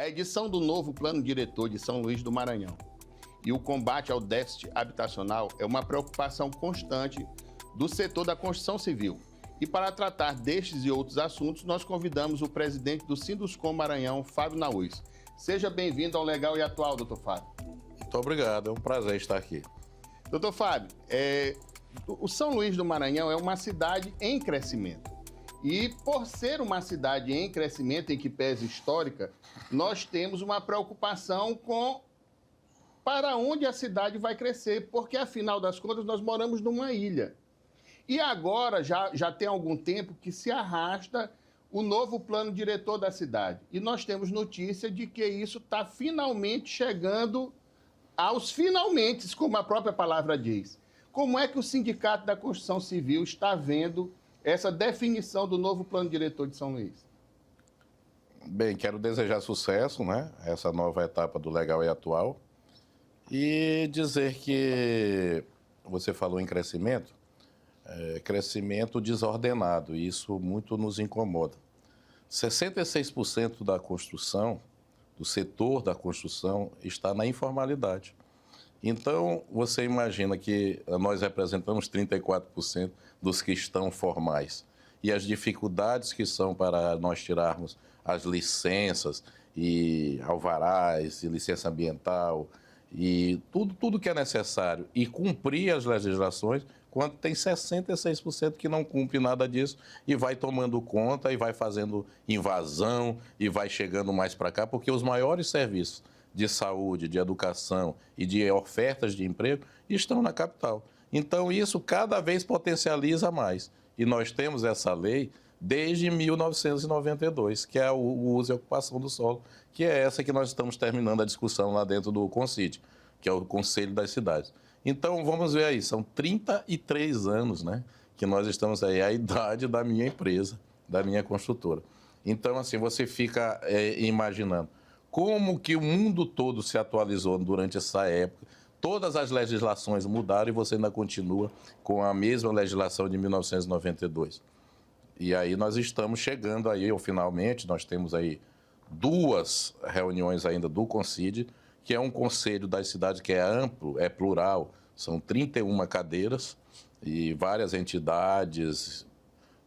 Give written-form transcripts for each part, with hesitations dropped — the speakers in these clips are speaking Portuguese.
A edição do novo Plano Diretor de São Luís do Maranhão e o combate ao déficit habitacional é uma preocupação constante do setor da construção civil. E para tratar destes e outros assuntos, nós convidamos o presidente do Sinduscom Maranhão, Fábio Naus. Seja bem-vindo ao Legal e Atual, doutor Fábio. Muito obrigado, é um prazer estar aqui. Doutor Fábio, o São Luís do Maranhão é uma cidade em crescimento. E por ser uma cidade em crescimento, em que pese histórica, nós temos uma preocupação com para onde a cidade vai crescer, porque afinal das contas nós moramos numa ilha. E agora já tem algum tempo que se arrasta o novo plano diretor da cidade. E nós temos notícia de que isso está finalmente chegando aos finalmente, como a própria palavra diz. Como é que o Sindicato da Construção Civil está vendo essa definição do novo plano diretor de São Luís? Bem, quero desejar sucesso, né? Essa nova etapa do Legal e Atual. E dizer que você falou em crescimento, crescimento desordenado, e isso muito nos incomoda. 66% da construção, do setor da construção, está na informalidade. Então, você imagina que nós representamos 34% dos que estão formais. E as dificuldades que são para nós tirarmos as licenças e alvarás e licença ambiental e tudo que é necessário e cumprir as legislações, quando tem 66% que não cumpre nada disso e vai tomando conta e vai fazendo invasão e vai chegando mais para cá, porque os maiores serviços de saúde, de educação e de ofertas de emprego estão na capital. Então, isso cada vez potencializa mais. E nós temos essa lei desde 1992, que é o uso e ocupação do solo, que é essa que nós estamos terminando a discussão lá dentro do CONCID, que é o Conselho das Cidades. Então, vamos ver aí, são 33 anos, né, que nós estamos aí, a idade da minha empresa, da minha construtora. Então, assim, você fica imaginando como que o mundo todo se atualizou durante essa época. Todas as legislações mudaram e você ainda continua com a mesma legislação de 1992. E aí nós estamos chegando aí, finalmente, nós temos aí 2 reuniões ainda do CONCID, que é um conselho das cidades que é amplo, é plural, são 31 cadeiras e várias entidades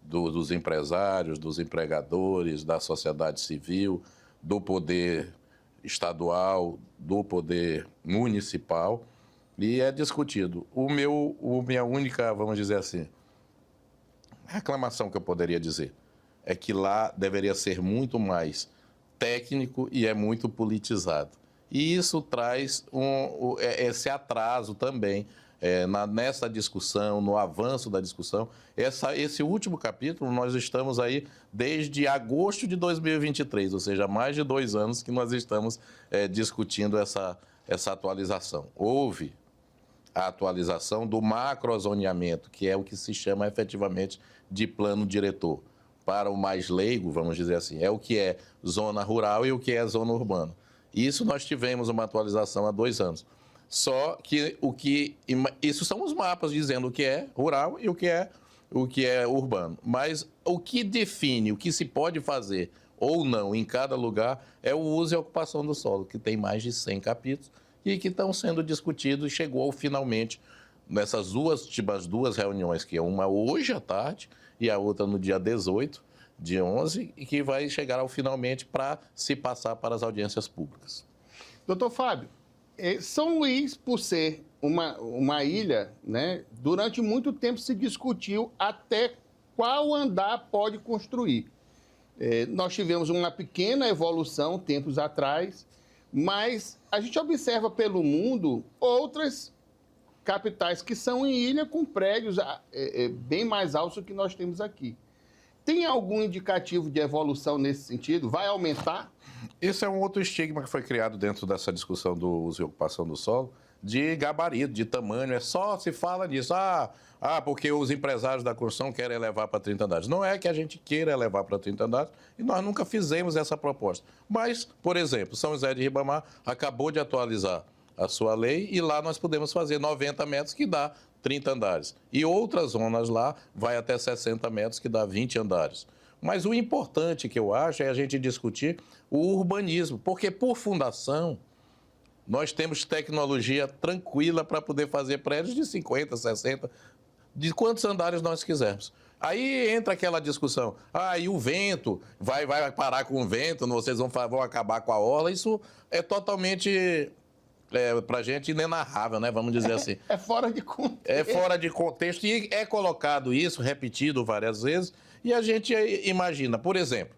dos empresários, dos empregadores, da sociedade civil, do poder estadual, do poder municipal, e é discutido. Minha única, vamos dizer assim, reclamação que eu poderia dizer é que lá deveria ser muito mais técnico e é muito politizado. E isso traz esse atraso também nessa discussão, no avanço da discussão. Esse último capítulo, nós estamos aí desde agosto de 2023, ou seja, mais de 2 anos que nós estamos discutindo essa atualização. Houve a atualização do macrozoneamento, que é o que se chama efetivamente de plano diretor. Para o mais leigo, vamos dizer assim, é o que é zona rural e o que é zona urbana. Isso nós tivemos uma atualização há 2 anos. Só que isso são os mapas dizendo o que é rural e o que é urbano. Mas o que define, o que se pode fazer ou não em cada lugar é o uso e a ocupação do solo, que tem mais de 100 capítulos e que estão sendo discutidos e chegou finalmente nessas duas reuniões, que é uma hoje à tarde e a outra no dia 18 de 11, e que vai chegar ao finalmente para se passar para as audiências públicas. Doutor Fábio, São Luís, por ser uma ilha, né, durante muito tempo se discutiu até qual andar pode construir. Nós tivemos uma pequena evolução tempos atrás, mas a gente observa pelo mundo outras capitais que são em ilha com prédios bem mais altos do que nós temos aqui. Tem algum indicativo de evolução nesse sentido? Vai aumentar? Esse é um outro estigma que foi criado dentro dessa discussão do uso e ocupação do solo, de gabarito, de tamanho. Só se fala disso. Porque os empresários da construção querem elevar para 30 andares. Não é que a gente queira elevar para 30 andares e nós nunca fizemos essa proposta. Mas, por exemplo, São José de Ribamar acabou de atualizar a sua lei e lá nós podemos fazer 90 metros, que dá 30 andares. E outras zonas lá vai até 60 metros, que dá 20 andares. Mas o importante que eu acho é a gente discutir o urbanismo, porque por fundação nós temos tecnologia tranquila para poder fazer prédios de 50, 60, de quantos andares nós quisermos. Aí entra aquela discussão, e o vento, vai parar com o vento, vocês vão acabar com a orla, isso é totalmente, para a gente, inenarrável, né? Vamos dizer assim. É fora de contexto. É fora de contexto e é colocado isso, repetido várias vezes, e a gente imagina, por exemplo,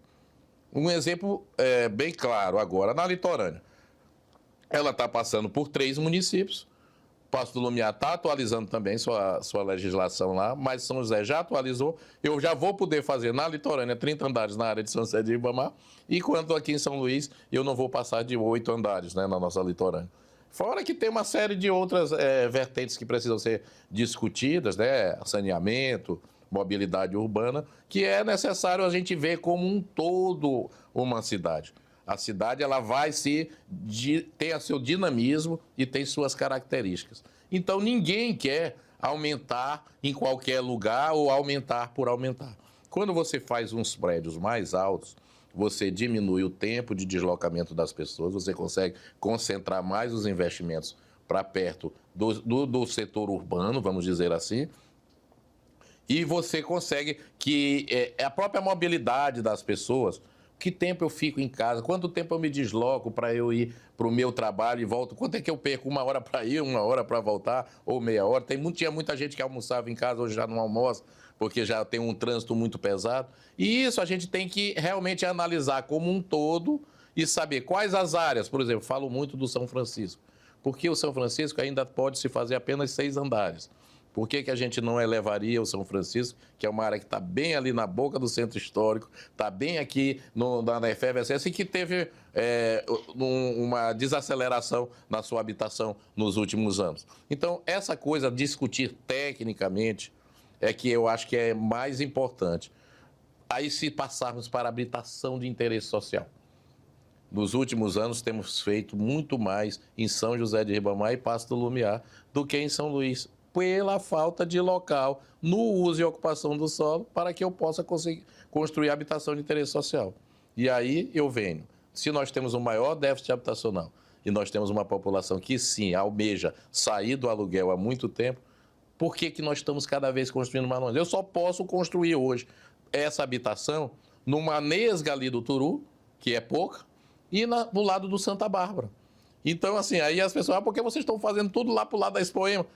um exemplo bem claro agora, na litorânea. Ela está passando por 3 municípios, Passo do Lumiar está atualizando também sua legislação lá, mas São José já atualizou. Eu já vou poder fazer na litorânea 30 andares na área de São José de Ribamar, enquanto aqui em São Luís eu não vou passar de 8 andares, né, na nossa litorânea. Fora que tem uma série de outras vertentes que precisam ser discutidas, né, saneamento, mobilidade urbana, que é necessário a gente ver como um todo uma cidade. A cidade ela vai ter seu dinamismo e tem suas características. Então, ninguém quer aumentar em qualquer lugar ou aumentar por aumentar. Quando você faz uns prédios mais altos, você diminui o tempo de deslocamento das pessoas, você consegue concentrar mais os investimentos para perto do setor urbano, vamos dizer assim, e você consegue que a própria mobilidade das pessoas. Que tempo eu fico em casa? Quanto tempo eu me desloco para eu ir para o meu trabalho e volto? Quanto é que eu perco? 1 hora para ir, 1 hora para voltar, ou meia hora? Tinha muita gente que almoçava em casa, hoje já não almoça, porque já tem um trânsito muito pesado. E isso a gente tem que realmente analisar como um todo e saber quais as áreas. Por exemplo, falo muito do São Francisco, porque o São Francisco ainda pode se fazer apenas 6 andares. Por que a gente não elevaria o São Francisco, que é uma área que está bem ali na boca do centro histórico, está bem aqui na efervescência e que teve uma desaceleração na sua habitação nos últimos anos? Então, essa coisa, discutir tecnicamente, é que eu acho que é mais importante. Aí, se passarmos para a habitação de interesse social. Nos últimos anos, temos feito muito mais em São José de Ribamar e Passo do Lumiar do que em São Luís, pela falta de local no uso e ocupação do solo para que eu possa conseguir construir habitação de interesse social. E aí eu venho. Se nós temos um maior déficit habitacional e nós temos uma população que sim almeja sair do aluguel há muito tempo, por que nós estamos cada vez construindo mais longe? Eu só posso construir hoje essa habitação numa nesga ali do Turu, que é pouca, e no lado do Santa Bárbara. Então, assim, aí as pessoas, por que vocês estão fazendo tudo lá para o lado da Expoema?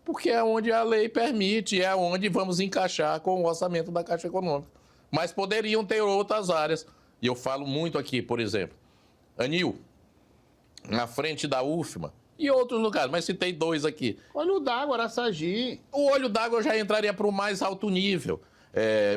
Porque é onde a lei permite, é onde vamos encaixar com o orçamento da Caixa Econômica. Mas poderiam ter outras áreas. E eu falo muito aqui, por exemplo, Anil, na frente da UFMA e outros lugares, mas citei 2 aqui. Olho d'Água, Araçagi. O Olho d'Água já entraria para o mais alto nível.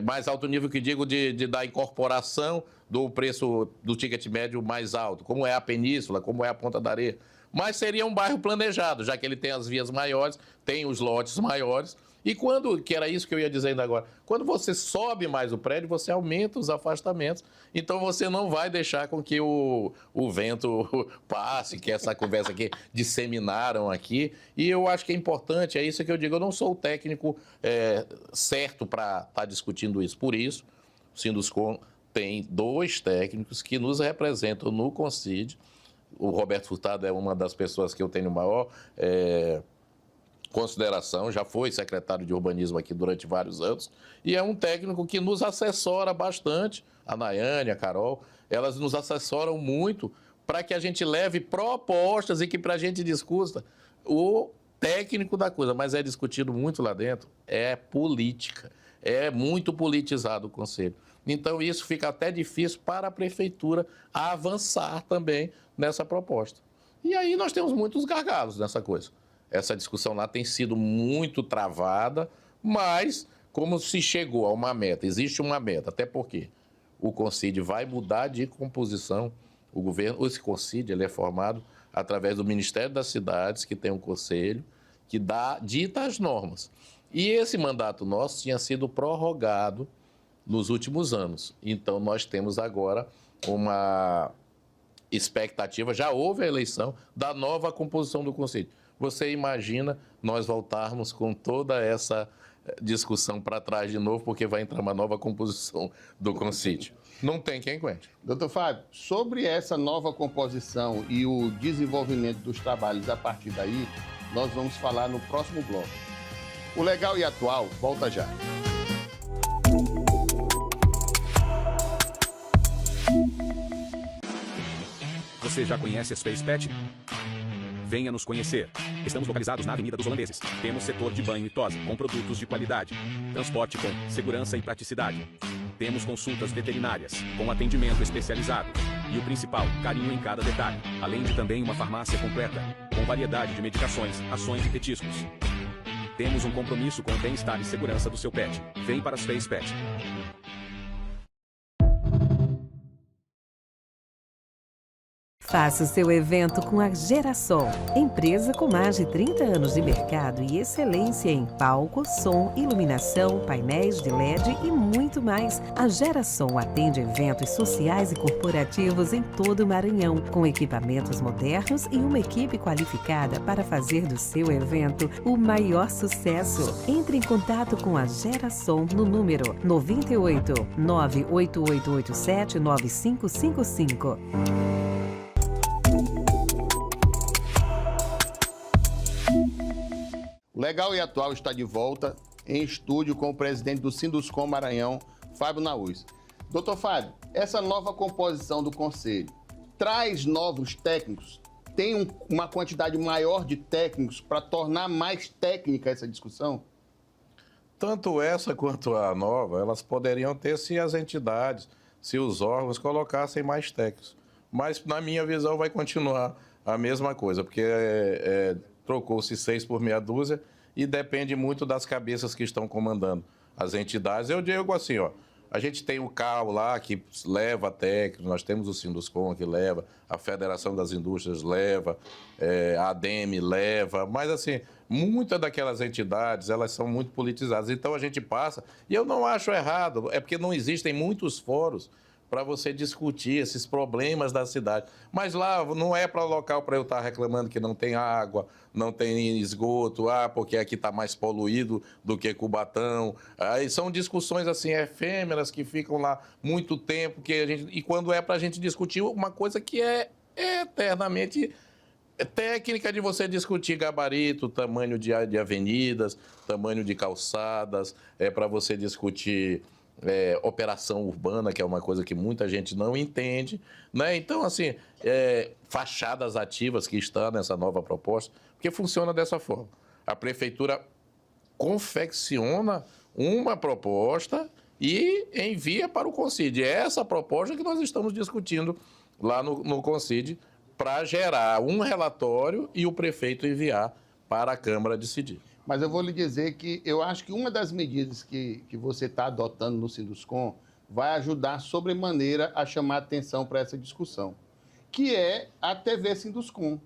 Mais alto nível que digo da incorporação do preço do ticket médio mais alto, como é a Península, como é a Ponta da Areia. Mas seria um bairro planejado, já que ele tem as vias maiores, tem os lotes maiores. E que era isso que eu ia dizer ainda agora, quando você sobe mais o prédio, você aumenta os afastamentos. Então você não vai deixar com que o vento passe, que essa conversa que disseminaram aqui. E eu acho que é importante, é isso que eu digo, eu não sou o técnico certo para estar discutindo isso. Por isso, o Sinduscon tem 2 técnicos que nos representam no CONCID. O Roberto Furtado é uma das pessoas que eu tenho maior consideração, já foi secretário de urbanismo aqui durante vários anos, e é um técnico que nos assessora bastante, a Nayane, a Carol, elas nos assessoram muito para que a gente leve propostas e que para a gente discuta o técnico da coisa, mas é discutido muito lá dentro, é política, é muito politizado o Conselho. Então, isso fica até difícil para a Prefeitura avançar também nessa proposta. E aí nós temos muitos gargalos nessa coisa. Essa discussão lá tem sido muito travada, mas como se chegou a uma meta, existe uma meta, até porque o CONCID vai mudar de composição. O governo, esse CONCID, ele é formado através do Ministério das Cidades, que tem um conselho, que dita as normas. E esse mandato nosso tinha sido prorrogado nos últimos anos. Então, nós temos agora uma expectativa, já houve a eleição, da nova composição do Conselho. Você imagina nós voltarmos com toda essa discussão para trás de novo, porque vai entrar uma nova composição do Consídio. Não tem quem aguente. Doutor Fábio, sobre essa nova composição e o desenvolvimento dos trabalhos a partir daí, nós vamos falar no próximo bloco. O Legal e Atual volta já. Você já conhece a Space Pet? Venha nos conhecer. Estamos localizados na Avenida dos Holandeses. Temos setor de banho e tosa, com produtos de qualidade. Transporte com segurança e praticidade. Temos consultas veterinárias, com atendimento especializado. E o principal, carinho em cada detalhe. Além de também uma farmácia completa, com variedade de medicações, ações e petiscos. Temos um compromisso com o bem-estar e segurança do seu pet. Vem para a Space Pet. Faça o seu evento com a Gerasol, empresa com mais de 30 anos de mercado e excelência em palco, som, iluminação, painéis de LED e muito mais. A Gerasol atende eventos sociais e corporativos em todo o Maranhão, com equipamentos modernos e uma equipe qualificada para fazer do seu evento o maior sucesso. Entre em contato com a Gerasol no número 98 98887 9555. O Legal e Atual está de volta em estúdio com o presidente do Sinduscom Maranhão, Fábio Naús. Doutor Fábio, essa nova composição do Conselho traz novos técnicos? Tem uma quantidade maior de técnicos para tornar mais técnica essa discussão? Tanto essa quanto a nova, elas poderiam ter se as entidades, se os órgãos colocassem mais técnicos. Mas, na minha visão, vai continuar a mesma coisa, porque trocou-se 6 por meia dúzia e depende muito das cabeças que estão comandando as entidades. Eu digo assim, ó, a gente tem o CAU lá que leva técnicos, nós temos o Sinduscom que leva, a Federação das Indústrias leva, a ADEME leva, mas assim, muitas daquelas entidades, elas são muito politizadas. Então a gente passa, e eu não acho errado, é porque não existem muitos fóruns para você discutir esses problemas da cidade. Mas lá não é para local para eu estar reclamando que não tem água, não tem esgoto, porque aqui está mais poluído do que Cubatão. Aí são discussões assim efêmeras que ficam lá muito tempo, e quando é para a gente discutir uma coisa que é eternamente técnica de você discutir gabarito, tamanho de avenidas, tamanho de calçadas, para você discutir operação urbana, que é uma coisa que muita gente não entende, né? Então, assim, fachadas ativas que estão nessa nova proposta, porque funciona dessa forma. A prefeitura confecciona uma proposta e envia para o Consídio. É essa proposta que nós estamos discutindo lá no Consídio para gerar um relatório e o prefeito enviar para a Câmara decidir. Mas eu vou lhe dizer que eu acho que uma das medidas que você está adotando no Sinduscom vai ajudar sobremaneira a chamar atenção para essa discussão, que é a TV Sinduscom,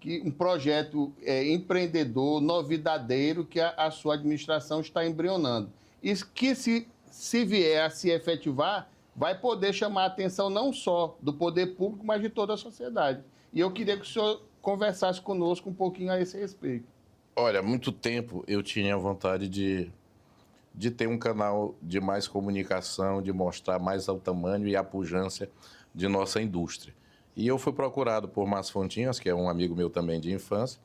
que um projeto empreendedor, novidadeiro, que a sua administração está embrionando. E que, se vier a se efetivar, vai poder chamar a atenção não só do poder público, mas de toda a sociedade. E eu queria que o senhor conversasse conosco um pouquinho a esse respeito. Olha, há muito tempo eu tinha vontade de ter um canal de mais comunicação, de mostrar mais o tamanho e a pujança de nossa indústria. E eu fui procurado por Márcio Fontinhas, que é um amigo meu também de infância,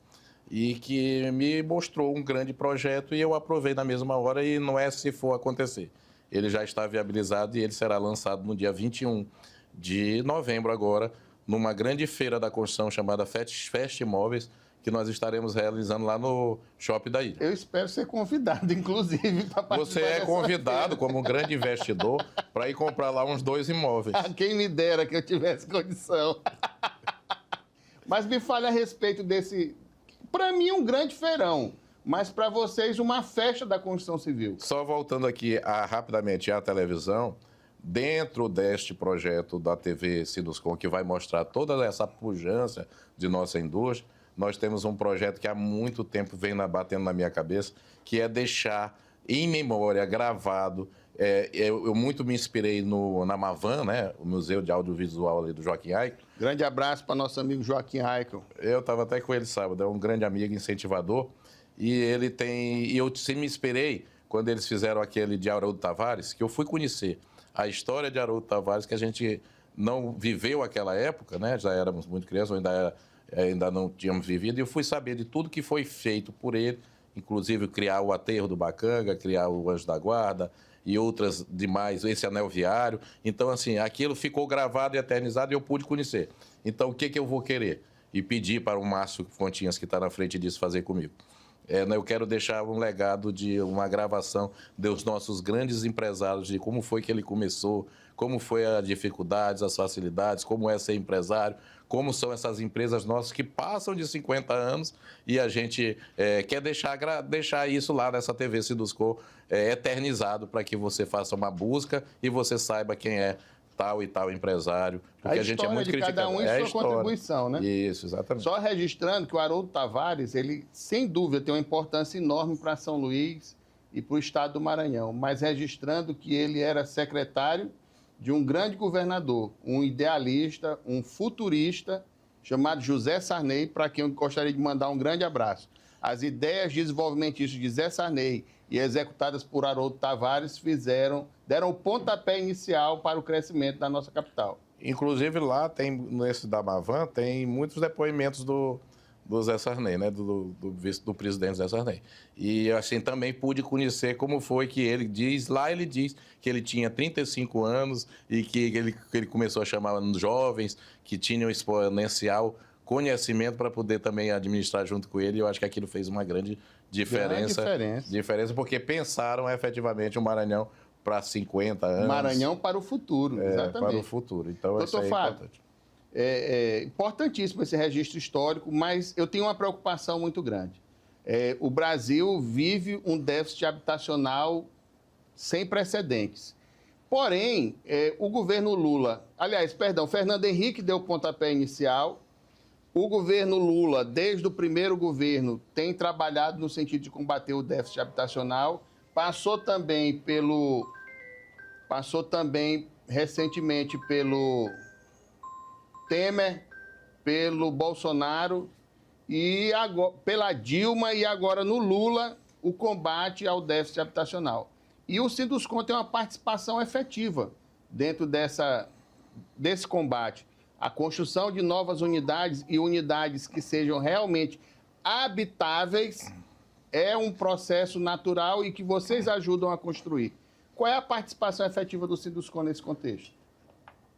e que me mostrou um grande projeto e eu aprovei na mesma hora e não é se for acontecer. Ele já está viabilizado e ele será lançado no dia 21 de novembro agora, numa grande feira da construção chamada Fest Imóveis, que nós estaremos realizando lá no Shopping da Ilha. Eu espero ser convidado, inclusive, para participar. Você é convidado como um grande investidor para ir comprar lá uns 2 imóveis. Quem me dera que eu tivesse condição. Mas me fale a respeito desse, para mim, um grande feirão, mas para vocês uma festa da construção civil. Só voltando aqui rapidamente à televisão, dentro deste projeto da TV Sinduscom, que vai mostrar toda essa pujança de nossa indústria, nós temos um projeto que há muito tempo vem batendo na minha cabeça, que é deixar em memória, gravado. Eu muito me inspirei na Mavan, né? O Museu de Audiovisual ali do Joaquim Aico. Grande abraço para nosso amigo Joaquim Aico. Eu estava até com ele sábado, é um grande amigo, incentivador. E ele tem. E eu me inspirei quando eles fizeram aquele de Haroldo Tavares, que eu fui conhecer a história de Haroldo Tavares, que a gente não viveu aquela época, né? Já éramos muito crianças, ainda não tínhamos vivido, e eu fui saber de tudo que foi feito por ele, inclusive criar o aterro do Bacanga, criar o Anjo da Guarda e outras demais, esse anel viário. Então, assim, aquilo ficou gravado e eternizado e eu pude conhecer. Então, o que eu vou querer? E pedir para o Márcio Fontinhas, que está na frente disso, fazer comigo. Eu quero deixar um legado de uma gravação dos nossos grandes empresários, de como foi que ele começou, como foi as dificuldades, as facilidades, como é ser empresário, como são essas empresas nossas que passam de 50 anos e a gente quer deixar isso lá nessa TV Sidusco eternizado para que você faça uma busca e você saiba quem é tal e tal empresário, porque a gente é muito criticado. Cada um em sua contribuição, né? Isso, exatamente. Só registrando que o Haroldo Tavares, ele, sem dúvida, tem uma importância enorme para São Luís e para o estado do Maranhão, mas registrando que ele era secretário de um grande governador, um idealista, um futurista, chamado José Sarney, para quem eu gostaria de mandar um grande abraço. As ideias desenvolvimentistas de José Sarney e executadas por Haroldo Tavares deram o pontapé inicial para o crescimento da nossa capital. Inclusive lá, nesse da Mavan, tem muitos depoimentos do Zé Sarney, né? do presidente Zé Sarney. E assim, também pude conhecer como foi que ele diz que ele tinha 35 anos e que ele começou a chamar os jovens que tinham exponencial conhecimento para poder também administrar junto com ele. Eu acho que aquilo fez uma grande diferença. Diferença porque pensaram efetivamente o Maranhão para 50 anos. Maranhão para o futuro, exatamente. Para o futuro. Então, isso é importante. É importantíssimo esse registro histórico, mas eu tenho uma preocupação muito grande. O Brasil vive um déficit habitacional sem precedentes. Porém, o governo Lula... Fernando Henrique deu o pontapé inicial. O governo Lula, desde o primeiro governo, tem trabalhado no sentido de combater o déficit habitacional. Passou também recentemente pelo Temer, pelo Bolsonaro e agora, pela Dilma e agora no Lula o combate ao déficit habitacional. E o Sinduscon tem uma participação efetiva dentro desse combate. A construção de novas unidades e unidades que sejam realmente habitáveis é um processo natural e que vocês ajudam a construir. Qual é a participação efetiva do Sinduscon nesse contexto?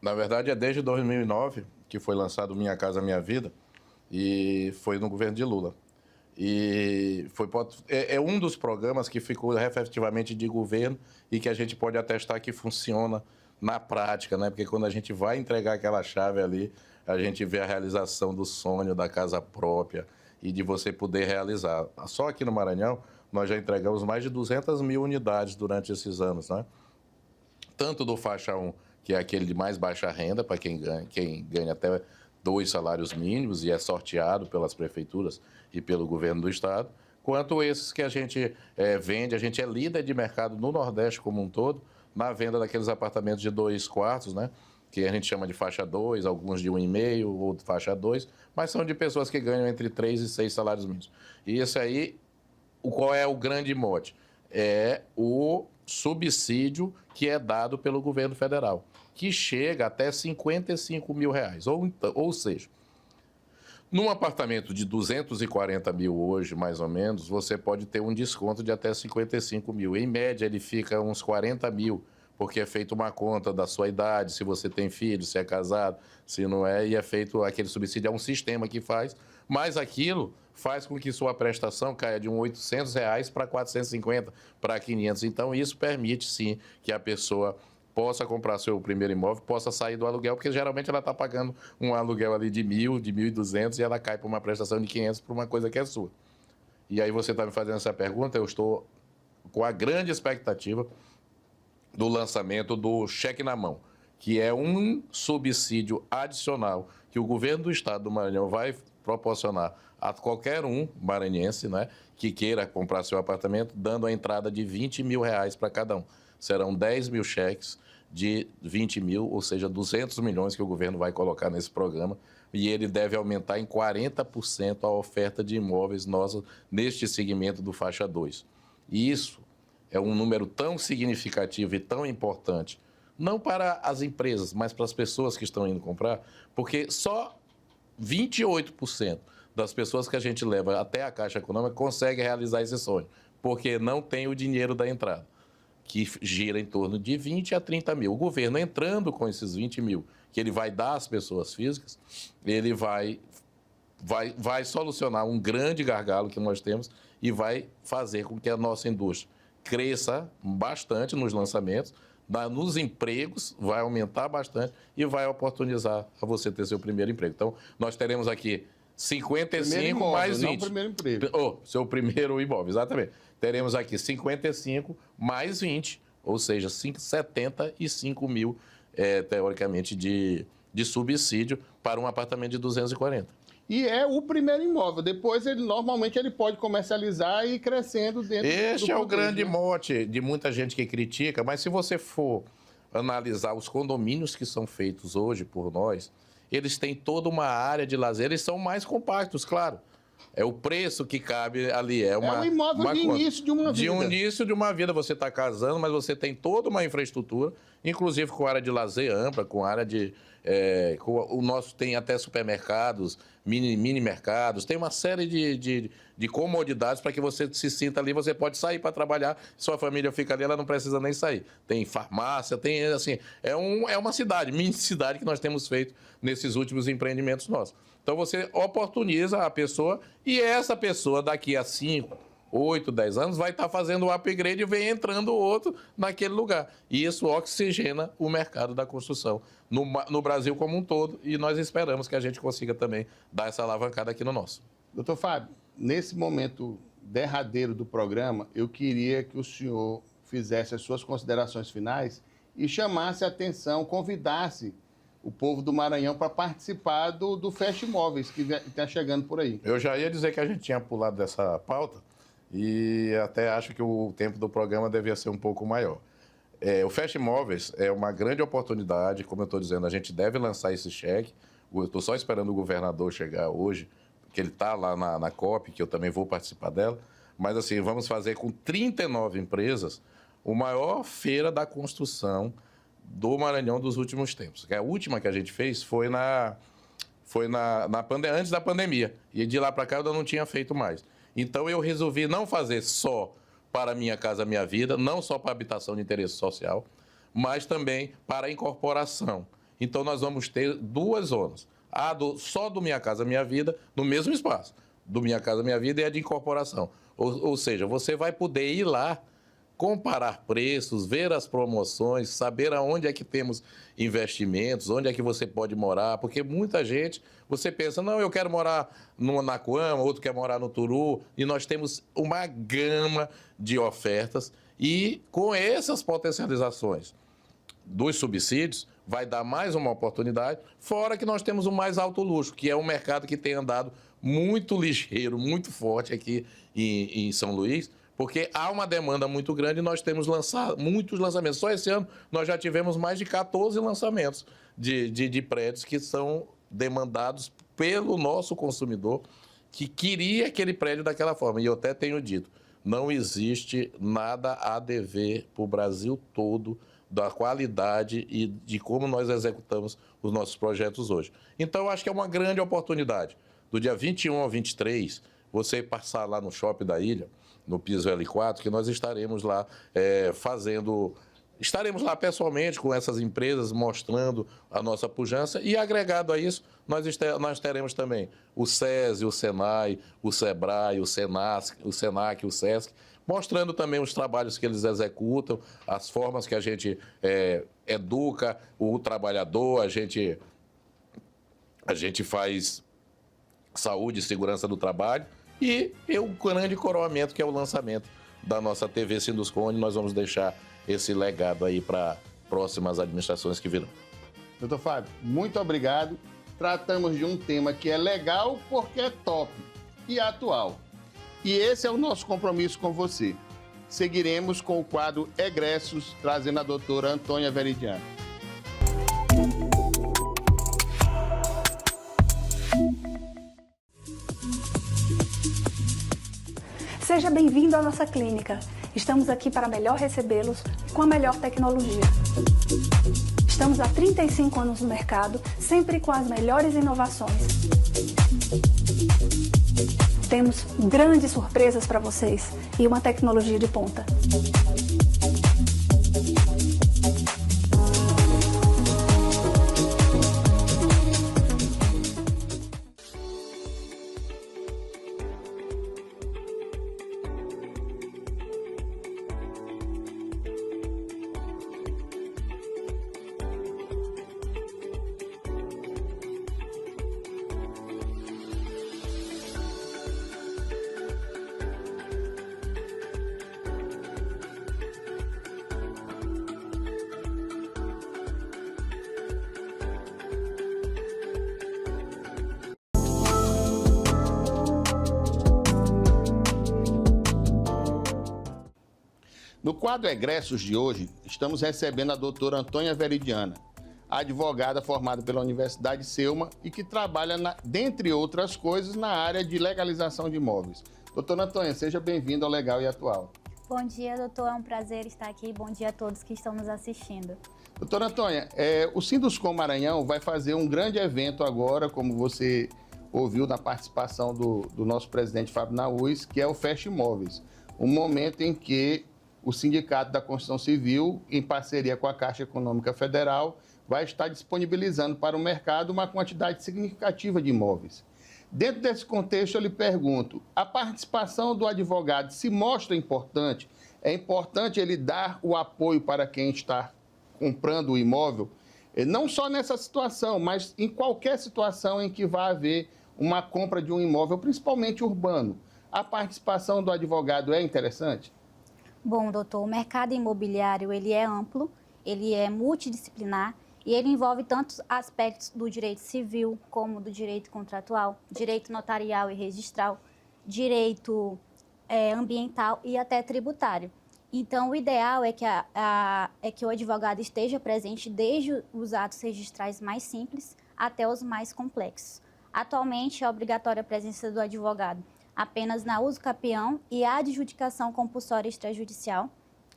Na verdade, é desde 2009 que foi lançado Minha Casa Minha Vida e foi no governo de Lula. E é um dos programas que ficou efetivamente de governo e que a gente pode atestar que funciona na prática, né? Porque quando a gente vai entregar aquela chave ali, a gente vê a realização do sonho da casa própria e de você poder realizar. Só aqui no Maranhão, nós já entregamos mais de 200 mil unidades durante esses anos, né? Tanto do faixa 1, que é aquele de mais baixa renda, para quem ganha até 2 salários mínimos e é sorteado pelas prefeituras e pelo governo do estado, quanto esses que a gente vende. A gente é líder de mercado no Nordeste como um todo, na venda daqueles apartamentos de 2 quartos, né? Que a gente chama de faixa 2, alguns de 1,5, outro faixa 2, mas são de pessoas que ganham entre 3 e 6 salários mínimos. E isso aí, qual é o grande mote? É o subsídio que é dado pelo governo federal, que chega até R$55 mil. Ou seja, num apartamento de 240 mil hoje, mais ou menos, você pode ter um desconto de até 55 mil. Em média, ele fica uns 40 mil, porque é feita uma conta da sua idade, se você tem filho, se é casado, se não é, e é feito aquele subsídio. É um sistema que faz, mas aquilo faz com que sua prestação caia de R$800 para 450, para 500. Então, isso permite, sim, que a pessoa possa comprar seu primeiro imóvel, possa sair do aluguel, porque geralmente ela está pagando um aluguel ali de 1.000, de 1.200 e ela cai para uma prestação de 500 para uma coisa que é sua. E aí você está me fazendo essa pergunta, eu estou com a grande expectativa do lançamento do cheque na mão, que é um subsídio adicional que o governo do estado do Maranhão vai proporcionar a qualquer um maranhense, né, que queira comprar seu apartamento, dando a entrada de R$20 mil para cada um. Serão 10 mil cheques de 20 mil, ou seja, 200 milhões que o governo vai colocar nesse programa, e ele deve aumentar em 40% a oferta de imóveis nossa neste segmento do faixa 2. E isso é um número tão significativo e tão importante, não para as empresas, mas para as pessoas que estão indo comprar, porque só 28% das pessoas que a gente leva até a Caixa Econômica conseguem realizar esse sonho, porque não tem o dinheiro da entrada, que gira em torno de 20 a 30 mil. O governo entrando com esses 20 mil, que ele vai dar às pessoas físicas, ele vai solucionar um grande gargalo que nós temos e vai fazer com que a nossa indústria cresça bastante nos lançamentos, nos empregos, vai aumentar bastante e vai oportunizar a você ter seu primeiro emprego. Então, nós teremos aqui 55 imóvel, mais 20. não primeiro emprego. Seu primeiro imóvel, exatamente. Teremos aqui 55 mais 20, ou seja, 75 mil, teoricamente, de subsídio para um apartamento de 240. E é o primeiro imóvel. Depois, normalmente, ele pode comercializar e ir crescendo dentro Este é o grande né? mote de muita gente que critica, mas se você for analisar os condomínios que são feitos hoje por nós, eles têm toda uma área de lazer, eles são mais compactos, claro. É o preço que cabe ali. É um imóvel de início de uma vida. De um início de uma vida. Você está casando, mas você tem toda uma infraestrutura, inclusive com área de lazer ampla, com área de... o nosso tem até supermercados, mini mercados, tem uma série de comodidades para que você se sinta ali, você pode sair para trabalhar, sua família fica ali, ela não precisa nem sair. Tem farmácia, tem assim, é uma cidade, mini cidade que nós temos feito nesses últimos empreendimentos nossos. Então você oportuniza a pessoa e essa pessoa daqui a 5, 8, 10 anos vai estar fazendo o upgrade e vem entrando outro naquele lugar. E isso oxigena o mercado da construção no Brasil como um todo e nós esperamos que a gente consiga também dar essa alavancada aqui no nosso. Doutor Fábio, nesse momento derradeiro do programa, eu queria que o senhor fizesse as suas considerações finais e chamasse a atenção, convidasse o povo do Maranhão para participar do Fest Imóveis que está chegando por aí. Eu já ia dizer que a gente tinha pulado dessa pauta e até acho que o tempo do programa devia ser um pouco maior. O Fest Imóveis é uma grande oportunidade, como eu estou dizendo, a gente deve lançar esse cheque. Eu estou só esperando o governador chegar hoje, que ele está lá na COP, que eu também vou participar dela. Mas assim, vamos fazer com 39 empresas a maior feira da construção do Maranhão dos últimos tempos. A última que a gente fez foi antes da pandemia. E de lá para cá eu não tinha feito mais. Então eu resolvi não fazer só para Minha Casa Minha Vida, não só para habitação de interesse social, mas também para a incorporação. Então nós vamos ter 2 zonas. Só do Minha Casa Minha Vida, no mesmo espaço. Do Minha Casa Minha Vida e a de incorporação. Ou seja, você vai poder ir lá, comparar preços, ver as promoções, saber aonde é que temos investimentos, onde é que você pode morar, porque muita gente, você pensa, não, eu quero morar no Nacuama, outro quer morar no Turu, e nós temos uma gama de ofertas e com essas potencializações dos subsídios, vai dar mais uma oportunidade, fora que nós temos o mais alto luxo, que é um mercado que tem andado muito ligeiro, muito forte aqui em São Luís, porque há uma demanda muito grande e nós temos lançado muitos lançamentos. Só esse ano nós já tivemos mais de 14 lançamentos de prédios que são demandados pelo nosso consumidor que queria aquele prédio daquela forma. E eu até tenho dito, não existe nada a dever para o Brasil todo da qualidade e de como nós executamos os nossos projetos hoje. Então, eu acho que é uma grande oportunidade. Do dia 21 ao 23, você passar lá no Shopping da Ilha, no piso L4, que nós estaremos lá estaremos lá pessoalmente com essas empresas, mostrando a nossa pujança e agregado a isso, nós teremos também o SESI, o SENAI, o SEBRAE, o SENAC, o SESC, mostrando também os trabalhos que eles executam, as formas que a gente educa o trabalhador, a gente faz saúde e segurança do trabalho, e o grande coroamento que é o lançamento da nossa TV Sinduscon, onde nós vamos deixar esse legado aí para próximas administrações que virão. Doutor Fábio, muito obrigado. Tratamos de um tema que é legal porque é top e atual. E esse é o nosso compromisso com você. Seguiremos com o quadro Egressos, trazendo a doutora Antônia Veridiano. Seja bem-vindo à nossa clínica. Estamos aqui para melhor recebê-los com a melhor tecnologia. Estamos há 35 anos no mercado, sempre com as melhores inovações. Temos grandes surpresas para vocês e uma tecnologia de ponta. No quadro Egressos de hoje, estamos recebendo a doutora Antônia Veridiana, advogada formada pela Universidade Selma e que trabalha, dentre outras coisas, na área de legalização de imóveis. Doutora Antônia, seja bem-vinda ao Legal e Atual. Bom dia, doutor. É um prazer estar aqui. Bom dia a todos que estão nos assistindo. Doutora Antônia, o Sinduscom Maranhão vai fazer um grande evento agora, como você ouviu na participação do nosso presidente Fábio Naús, que é o Fest Imóveis, um momento em que o Sindicato da Construção Civil, em parceria com a Caixa Econômica Federal, vai estar disponibilizando para o mercado uma quantidade significativa de imóveis. Dentro desse contexto, eu lhe pergunto, a participação do advogado se mostra importante? É importante ele dar o apoio para quem está comprando o imóvel? Não só nessa situação, mas em qualquer situação em que vá haver uma compra de um imóvel, principalmente urbano. A participação do advogado é interessante? Bom, doutor, o mercado imobiliário ele é amplo, ele é multidisciplinar e ele envolve tantos aspectos do direito civil como do direito contratual, direito notarial e registral, direito ambiental e até tributário. Então, o ideal é que o advogado esteja presente desde os atos registrais mais simples até os mais complexos. Atualmente, é obrigatória a presença do advogado apenas na uso capião e adjudicação compulsória extrajudicial,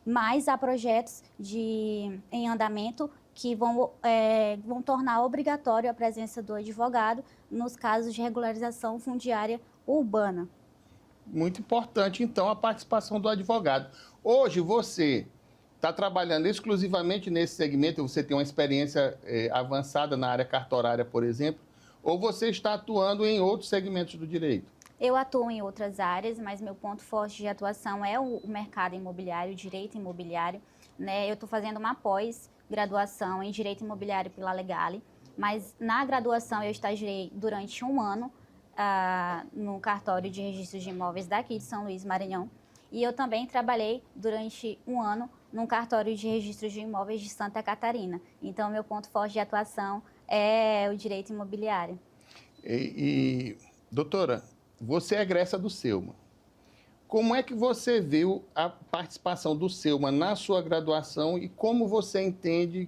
mas há projetos em andamento que vão tornar obrigatório a presença do advogado nos casos de regularização fundiária urbana. Muito importante, então, a participação do advogado. Hoje, você está trabalhando exclusivamente nesse segmento, você tem uma experiência avançada na área cartorária, por exemplo, ou você está atuando em outros segmentos do direito? Eu atuo em outras áreas, mas meu ponto forte de atuação é o mercado imobiliário, o direito imobiliário, né? Eu estou fazendo uma pós-graduação em direito imobiliário pela Legale, mas na graduação eu estagiei durante um ano no cartório de registros de imóveis daqui de São Luís, Maranhão, e eu também trabalhei durante um ano num cartório de registros de imóveis de Santa Catarina. Então, meu ponto forte de atuação é o direito imobiliário. Doutora, você é egressa do Selma. Como é que você viu a participação do Selma na sua graduação e como você entende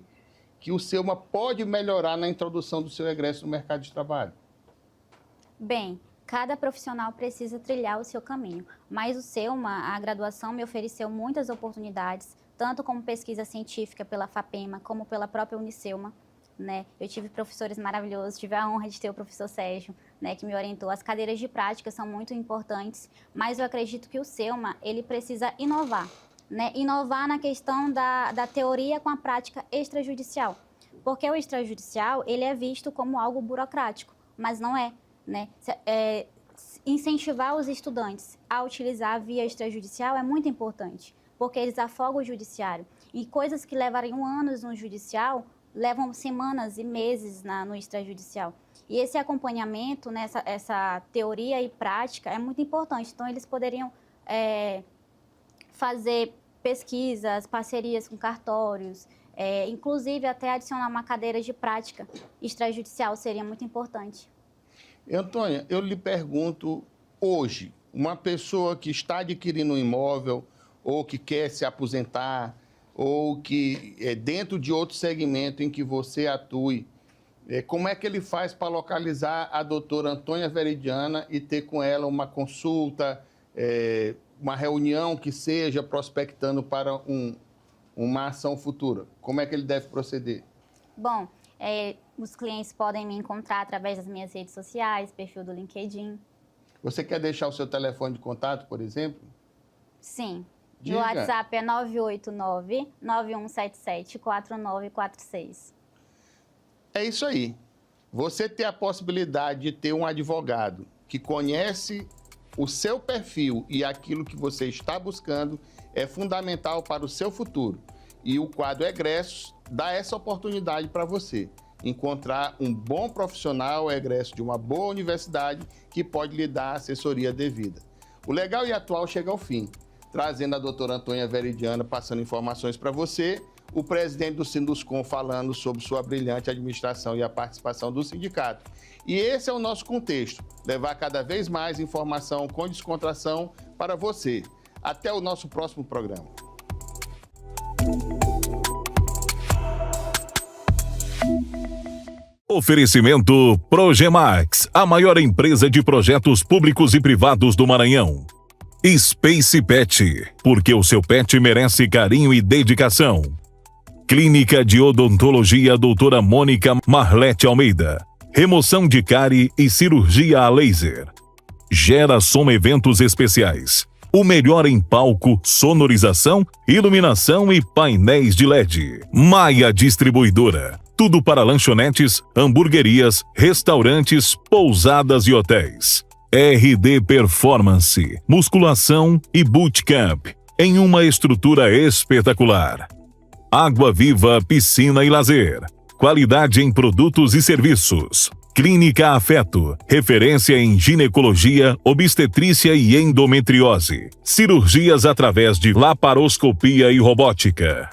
que o Selma pode melhorar na introdução do seu egresso no mercado de trabalho? Bem, cada profissional precisa trilhar o seu caminho, mas o Selma, a graduação me ofereceu muitas oportunidades, tanto como pesquisa científica pela FAPEMA, como pela própria Uniselma. Né? Eu tive professores maravilhosos, tive a honra de ter o professor Sérgio, né, que me orientou. As cadeiras de prática são muito importantes, mas eu acredito que o Selma, ele precisa inovar, né? Inovar na questão da teoria com a prática extrajudicial, porque o extrajudicial, ele é visto como algo burocrático, mas não é, né? Incentivar os estudantes a utilizar a via extrajudicial é muito importante, porque eles afogam o judiciário, e coisas que levariam anos no judicial levam semanas e meses no extrajudicial. E esse acompanhamento, né, essa teoria e prática é muito importante. Então, eles poderiam fazer pesquisas, parcerias com cartórios, inclusive até adicionar uma cadeira de prática extrajudicial seria muito importante. Antônia, eu lhe pergunto, hoje, uma pessoa que está adquirindo um imóvel ou que quer se aposentar, ou que é dentro de outro segmento em que você atue, como é que ele faz para localizar a doutora Antônia Veridiana e ter com ela uma consulta, uma reunião que seja prospectando para uma ação futura? Como é que ele deve proceder? Bom, os clientes podem me encontrar através das minhas redes sociais, perfil do LinkedIn. Você quer deixar o seu telefone de contato, por exemplo? Sim. Diga. O WhatsApp é 989-9177-4946. É isso aí. Você ter a possibilidade de ter um advogado que conhece o seu perfil e aquilo que você está buscando é fundamental para o seu futuro. E o quadro Egressos dá essa oportunidade para você encontrar um bom profissional egresso de uma boa universidade que pode lhe dar a assessoria devida. O Legal e Atual chega ao fim, trazendo a doutora Antônia Veridiana passando informações para você, o presidente do Sinduscom falando sobre sua brilhante administração e a participação do sindicato. E esse é o nosso contexto, levar cada vez mais informação com descontração para você. Até o nosso próximo programa. Oferecimento Progemax, a maior empresa de projetos públicos e privados do Maranhão. Space Pet, porque o seu pet merece carinho e dedicação. Clínica de Odontologia Doutora Mônica Marlete Almeida. Remoção de cárie e cirurgia a laser. Geração Eventos Especiais. O melhor em palco, sonorização, iluminação e painéis de LED. Maia Distribuidora. Tudo para lanchonetes, hamburguerias, restaurantes, pousadas e hotéis. RD Performance, musculação e bootcamp, em uma estrutura espetacular. Água Viva Piscina e Lazer, qualidade em produtos e serviços. Clínica Afeto, referência em ginecologia, obstetrícia e endometriose. Cirurgias através de laparoscopia e robótica.